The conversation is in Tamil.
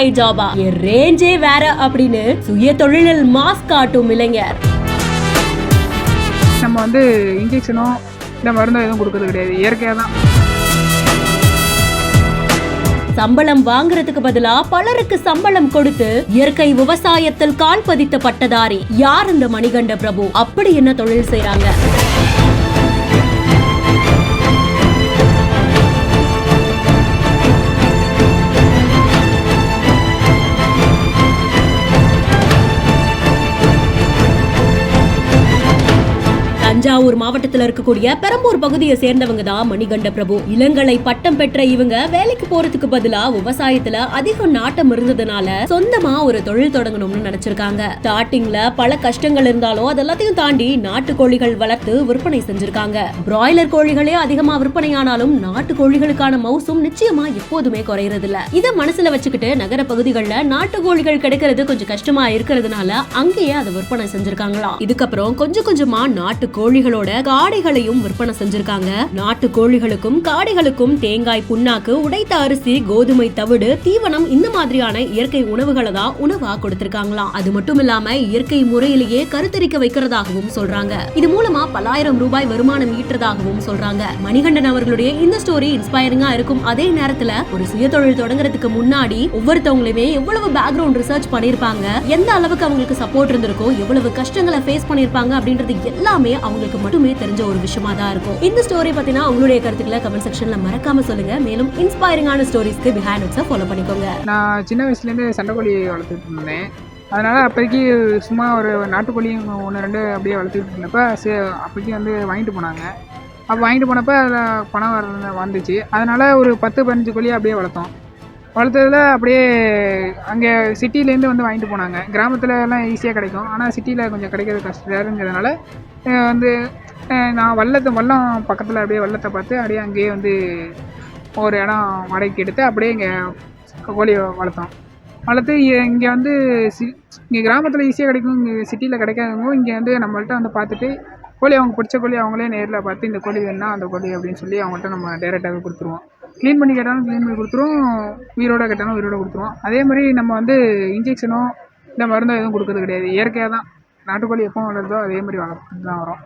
விவசாயி ஜாபா என் ரேஞ்சே வேற அப்படின்னு சுய தொழிலில் மாஸ் காட்டும் இளைஞர். நம்ம இன்ஜெக்ஷனோ இந்த மருந்தோ எதுவும் கொடுக்கறது கிடையாது, இயற்கையாக தான். சம்பளம் வாங்குறதுக்கு பதிலா பலருக்கு சம்பளம் கொடுத்து இயற்கை விவசாயத்தில் கால் பதித்த பட்டதாரி யார் இந்த மணிகண்ட பிரபு? அப்படி என்ன தொழில் செய்றாங்க? தஞ்சாவூர் மாவட்டத்தில் இருக்கக்கூடிய பெரம்பூர் பகுதியை சேர்ந்தவங்க தான் மணிகண்ட பிரபு. இளங்கலை பட்டம் பெற்ற இவங்க வேலைக்கு போறதுக்கு பதிலா விவசாயத்துல அதிக நாட்டம் இருந்ததுனால சொந்தமா ஒரு தொழில் தொடங்கணும்னு நினைச்சிருக்காங்க. ஸ்டார்டிங்ல பல கஷ்டங்கள் இருந்தாலும் அதெல்லாத்தையும் தாண்டி நாட்டு கோழிகள் வளர்த்து விற்பனை செஞ்சிருக்காங்க. பிராய்லர் கோழிகளே அதிகமா விற்பனையானாலும் நாட்டு கோழிகளுக்கான மவுசும் நிச்சயமா எப்போதுமே குறையறது இல்ல. இத மனசுல வச்சுக்கிட்டு நகர பகுதிகளில் நாட்டு கோழிகள் கிடைக்கிறது கொஞ்சம் கஷ்டமா இருக்கிறதுனால அங்கேயே அதை விற்பனை செஞ்சிருக்காங்களாம். இதுக்கப்புறம் கொஞ்சம் கொஞ்சமா நாட்டு கோழிகளோட காடைகளையும் விற்பனை செஞ்சிருக்காங்க. நாட்டு கோழிகளுக்கும் காடைகளுக்கும் தேங்காய் புண்ணாக்கு, உடைத்த அரிசி, கோதுமை தவிடு, தீவனம் இந்த மாதிரியான இயற்கை உணவுகளை தான் உணவா கொடுத்திருக்காங்களாம். அது மட்டும் இல்லாம இயற்கை முறையிலேயே கருத்தரிக்க வைக்கிறதாகவும் சொல்றாங்க. இது மூலமா பல்லாயிரம் ரூபாய் வருமானம் ஈட்டுறதாகவும் சொல்றாங்க. மணிகண்டன் அவர்களுடைய இந்த ஸ்டோரி இன்ஸ்பைரிங்கா இருக்கும். அதே நேரத்துல ஒரு சுய தொழில் தொடங்குறதுக்கு முன்னாடி ஒவ்வொருத்தவங்களுமே எவ்வளவு பேக்ரவுண்ட் ரிசர்ச் பண்ணிருப்பாங்க, எந்த அளவுக்கு அவங்களுக்கு சப்போர்ட் இருந்திருக்கோ, எவ்வளவு கஷ்டங்களை ஃபேஸ் பண்ணிருப்பாங்க அப்படின்றது எல்லாமே அவங்களுக்கு மட்டுமே தெரிஞ்ச ஒரு விஷயமா தான் இருக்கும். இந்த ஸ்டோரி பத்தினா உங்களுடைய கருத்துக்களை கமெண்ட் செக்ஷன்ல மறக்காம சொல்லுங்க. மேலும் இன்ஸ்பைரிங்கான ஸ்டோரிஸ்க்கு பிஹைண்ட் நோட்ஸை ஃபாலோ பண்ணிக்கோங்க. நான் சின்ன வயசுலேருந்து சண்டைக்கோழி வளர்த்துட்டு இருந்தேன். அதனால் அப்போதைக்கு சும்மா ஒரு நாட்டுக்கோழியும் 1-2 அப்படியே வளர்த்துக்கிட்டு இருந்தப்ப அப்போதைக்கு வாங்கிட்டு போனாங்க. அப்போ வாங்கிட்டு போனப்போ அதில் பணம் வந்துச்சு. அதனால் ஒரு 10-15 கோழியை அப்படியே வளர்த்ததில் அப்படியே அங்கே சிட்டிலேருந்து வாங்கிட்டு போனாங்க. கிராமத்தில் எல்லாம் ஈஸியாக கிடைக்கும், ஆனால் சிட்டியில் கொஞ்சம் கிடைக்கிறது கஷ்டங்கிறதுனால நான் வல்லம் பக்கத்தில் அப்படியே வல்லத்தை பார்த்து அப்படியே அங்கேயே ஒரு இடம் வாடகைக்கு எடுத்து அப்படியே இங்கே கோழி வளர்த்து இங்கே இங்கே கிராமத்தில் ஈஸியாக கிடைக்கும், இங்கே சிட்டியில் கிடைக்காதவங்க இங்கே நம்மள்ட்ட பார்த்துட்டு கோழி அவங்க பிடிச்ச கோழி அவங்களே நேரில் பார்த்து இந்த கோழி வேணுன்னா அந்த கோழி அப்படின்னு சொல்லி அவங்கள்ட்ட நம்ம டைரெக்டாகவே கொடுத்துருவோம். க்ளீன் பண்ணி கேட்டாலும் க்ளீன் பண்ணி கொடுத்துருவோம், உயிரோட கேட்டாலும் உயிரோட கொடுத்துருவோம். அதே மாதிரி நம்ம இன்ஜெக்ஷனோ இந்த மருந்தோ எதுவும் கொடுக்கறது கிடையாது, இயற்கையாக தான். நாட்டுக்கோழி எப்போ வளருதோ அதே மாதிரி வளர்த்துட்டு தான் வரோம்.